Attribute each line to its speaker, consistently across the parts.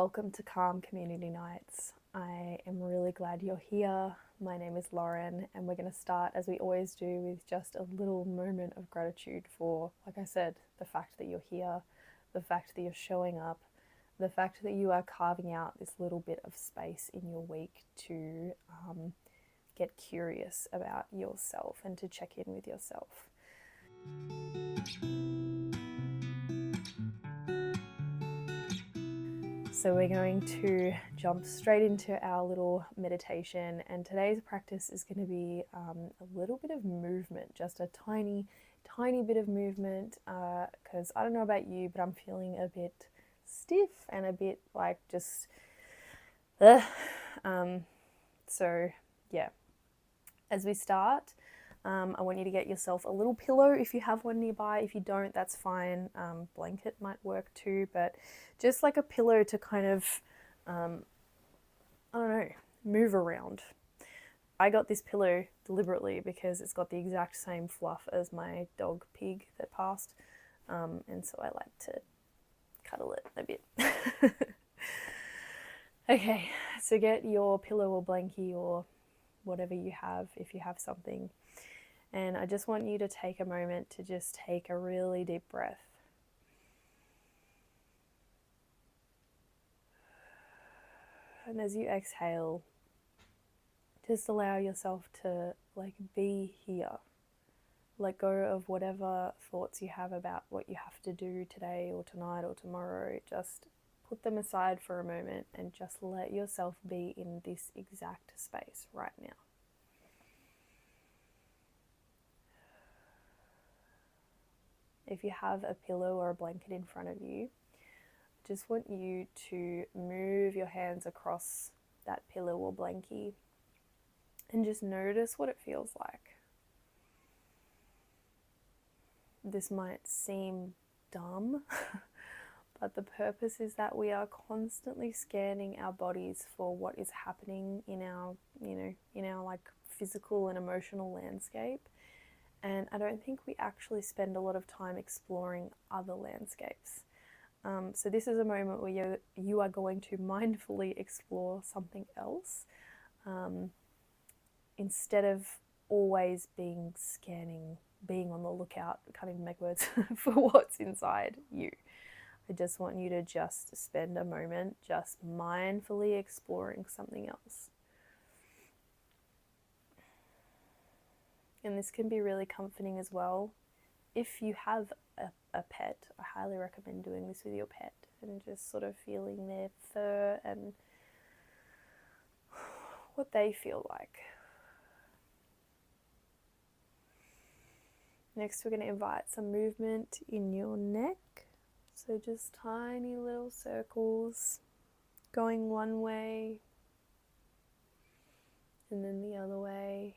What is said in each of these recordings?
Speaker 1: Welcome to Calm Community Nights. I am really glad you're here. My name is Lauren, and we're going to start, as we always do, with just a little moment of gratitude for, like I said, the fact that you're here, the fact that you're showing up, the fact that you are carving out this little bit of space in your week to get curious about yourself and to check in with yourself. So we're going to jump straight into our little meditation, and today's practice is going to be a little bit of movement, just a tiny bit of movement, because I don't know about you, but I'm feeling a bit stiff and a bit like just so yeah, as we start, I want you to get yourself a little pillow if you have one nearby. If you don't, that's fine. Blanket might work too, but just like a pillow to kind of, I don't know, move around. I got this pillow deliberately because it's got the exact same fluff as my dog Pig that passed, and so I like to cuddle it a bit. Okay, so get your pillow or blankie or whatever you have, if you have something. And I just want you to take a moment to just take a really deep breath. And as you exhale, just allow yourself to be here. Let go of whatever thoughts you have about what you have to do today or tonight or tomorrow. Just put them aside for a moment and just let yourself be in this exact space right now. If you have a pillow or a blanket in front of you, I just want you to move your hands across that pillow or blankie and just notice what it feels like. This might seem dumb, but the purpose is that we are constantly scanning our bodies for what is happening in our, in our physical and emotional landscape. And I don't think we actually spend a lot of time exploring other landscapes. So this is a moment where you are going to mindfully explore something else, instead of always being on the lookout, can't even make words, for what's inside you. I just want you to just spend a moment just mindfully exploring something else. And this can be really comforting as well. If you have a pet, I highly recommend doing this with your pet and just sort of feeling their fur and what they feel like. Next, we're going to invite some movement in your neck. So just tiny little circles going one way and then the other way.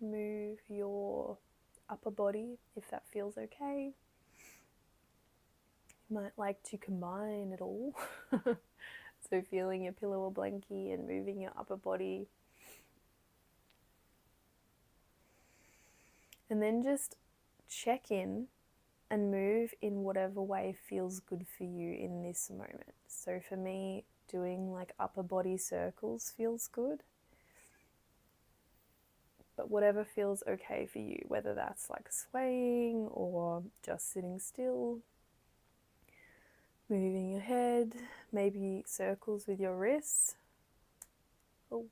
Speaker 1: Move your upper body if that feels okay. You might like to combine it all. So feeling your pillow or blankie and moving your upper body. And then just check in and move in whatever way feels good for you in this moment. So for me, doing upper body circles feels good. But whatever feels okay for you, whether that's swaying or just sitting still, moving your head, maybe circles with your wrists. Oh,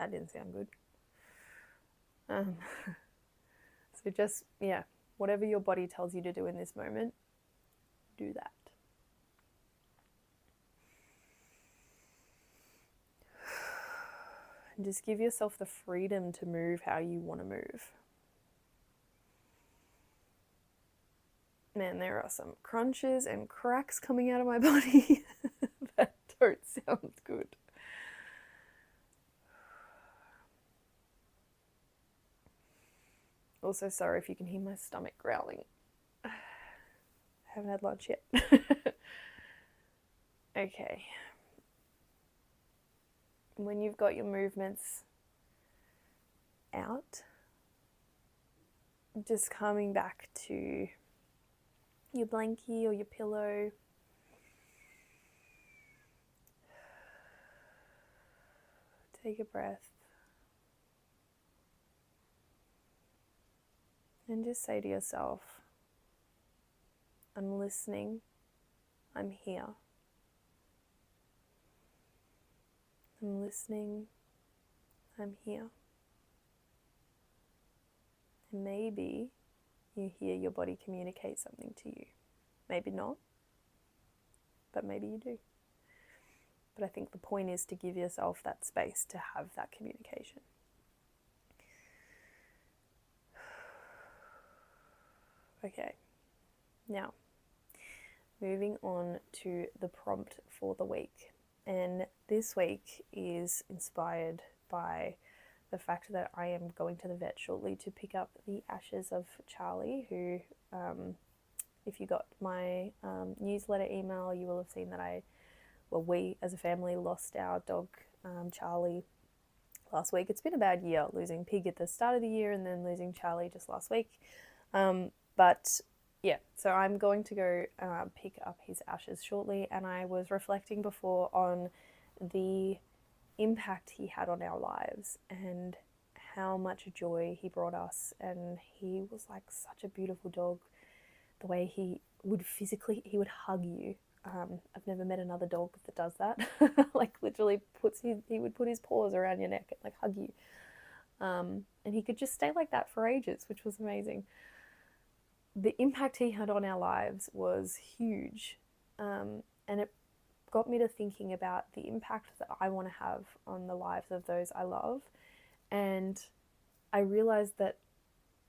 Speaker 1: that didn't sound good. So just, whatever your body tells you to do in this moment, do that. And just give yourself the freedom to move how you want to move. Man, there are some crunches and cracks coming out of my body that don't sound good. Also, sorry if you can hear my stomach growling. I haven't had lunch yet. Okay. When you've got your movements out, just coming back to your blankie or your pillow. Take a breath. And just say to yourself, I'm listening, I'm here. I'm listening, I'm here. And maybe you hear your body communicate something to you. Maybe not, but maybe you do. But I think the point is to give yourself that space to have that communication. Okay, now moving on to the prompt for the week. And this week is inspired by the fact that I am going to the vet shortly to pick up the ashes of Charlie, who, if you got my newsletter email, you will have seen that we as a family lost our dog, Charlie, last week. It's been a bad year, losing Pig at the start of the year and then losing Charlie just last week. But yeah, so I'm going to go pick up his ashes shortly, and I was reflecting before on the impact he had on our lives and how much joy he brought us. And he was like such a beautiful dog. The way he would hug you. I've never met another dog that does that. Like literally he would put his paws around your neck and like hug you. And he could just stay like that for ages, which was amazing. The impact he had on our lives was huge. And it got me to thinking about the impact that I want to have on the lives of those I love. And I realized that,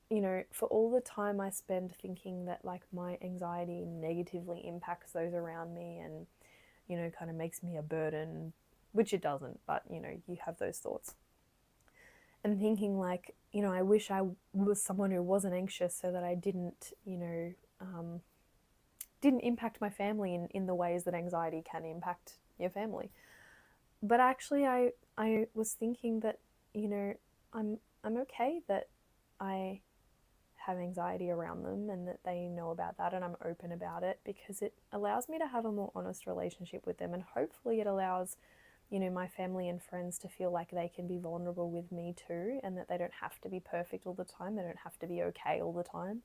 Speaker 1: you know, for all the time I spend thinking that like my anxiety negatively impacts those around me and, you know, kind of makes me a burden, which it doesn't, but, you know, you have those thoughts. And thinking like, you know, I wish I was someone who wasn't anxious so that I didn't, you know, didn't impact my family in the ways that anxiety can impact your family. But actually I was thinking that, you know, I'm okay that I have anxiety around them and that they know about that, and I'm open about it, because it allows me to have a more honest relationship with them, and hopefully it allows, you know, my family and friends to feel like they can be vulnerable with me too, and that they don't have to be perfect all the time. They don't have to be okay all the time.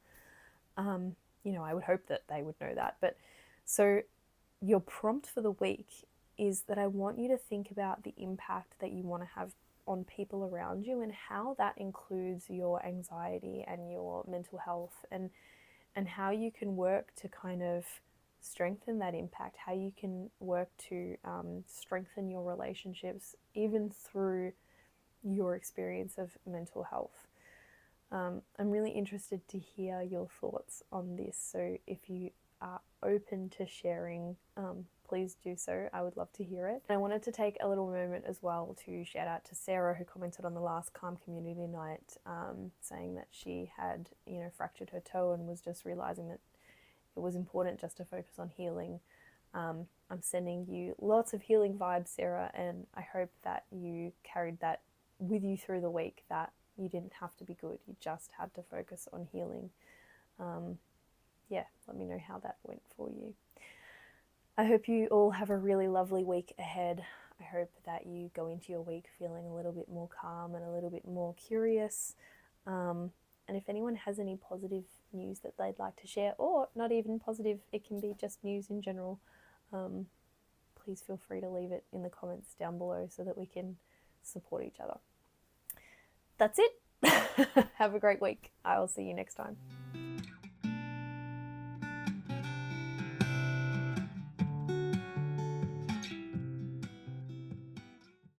Speaker 1: You know, I would hope that they would know that. But so your prompt for the week is that I want you to think about the impact that you want to have on people around you, and how that includes your anxiety and your mental health, and how you can work to kind of strengthen that impact, how you can work to strengthen your relationships even through your experience of mental health. I'm really interested to hear your thoughts on this, so if you are open to sharing, please do so. I would love to hear it. And I wanted to take a little moment as well to shout out to Sarah, who commented on the last Calm Community Night, saying that she had, you know, fractured her toe and was just realizing that it was important just to focus on healing. I'm sending you lots of healing vibes, Sarah, and I hope that you carried that with you through the week, that you didn't have to be good, you just had to focus on healing. Yeah, let me know how that went for you. I hope you all have a really lovely week ahead. I hope that you go into your week feeling a little bit more calm and a little bit more curious. And if anyone has any positive news that they'd like to share, or not even positive, it can be just news in general, please feel free to leave it in the comments down below so that we can support each other. That's it. Have a great week. I will see you next time.